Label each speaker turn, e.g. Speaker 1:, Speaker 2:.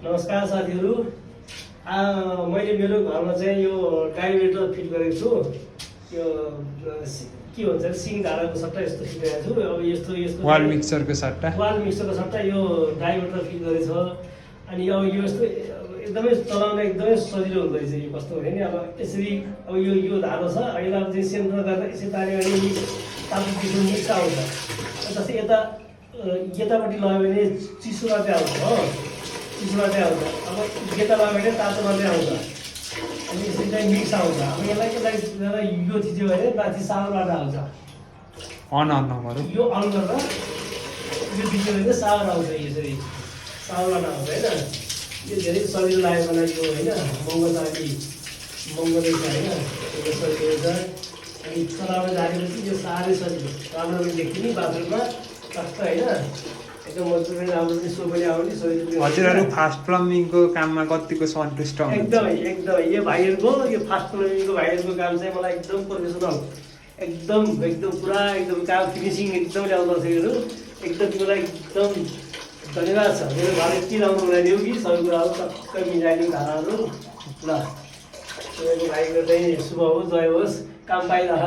Speaker 1: नमस्कार साथीहरू। मैले मेरो घरमा चाहिँ यो डाइभर्टर फिट गरेको छु। यो के भन्छ सिङ धाराको सट्टा यस्तो फिट गरेको छु। अब यस्तो
Speaker 2: वाल मिक्सरको सट्टा
Speaker 1: यो डाइभर्टर फिट गरेको छ। अनि अब यो यस्तो एकदमै चलाउन एकदमै सजिलो हुँदो रहेछ। यो कस्तो भने नि अब यसरी अब यो धारो छ, यसलाई चाहिँ सेन्टर गरेर यसरी तान्यो भने तातो चिसो मिक्स आउँछ। जस्तै यतापट्टि लगायो भने चिसो मात्रै आउँछ हो, चिसो मात्रै आउँछ। अब यता लगायो भने तातो मात्रै आउँछ। अनि यसरी चाहिँ मिक्स आउँछ। अब यसलाई यो थिच्यो भने माथि सावरबाट आउँछ। यो अन गरेर यो थिच्यो भने सावर आउँछ। यसरी सावरबाट आउँछ होइन। यो धेरै सजिलो लाग्यो मलाई यो होइन। महँगो त अलि महँगो रहेछ होइन। यो सजिलो छ। अनि चलाउन जानेपछि यो साह्रै सजिलो, राम्रो पनि देख्ने नि बाथरुममा टक्क होइन। एकदम मजबुत पनि, राम्रो पनि, सो पनि आउने, सजिलो पनि।
Speaker 2: हजुरहरू फास्ट प्लम्बिङको काममा कतिको सन्तुष्ट हुनुहुन्छ?
Speaker 1: एकदमै यो भाइहरूको यो फास्ट प्लम्बिङको भाइहरूको काम चाहिँ मलाई एकदम प्रोफेसनल, एकदम पुरा एकदम काम फिनिसिङ एकदम ल्याउँदो रहेछ योहरू। एकदम तिमीलाई एकदम धन्यवाद छ। मेरो घर यति राम्रो बनाइदियो कि सबै कुराहरू टक्कै मिलाइदिउँ धाराहरू। ल तपाईँको भाइको चाहिँ शुभ होस्, जय होस्, काम पाइरह।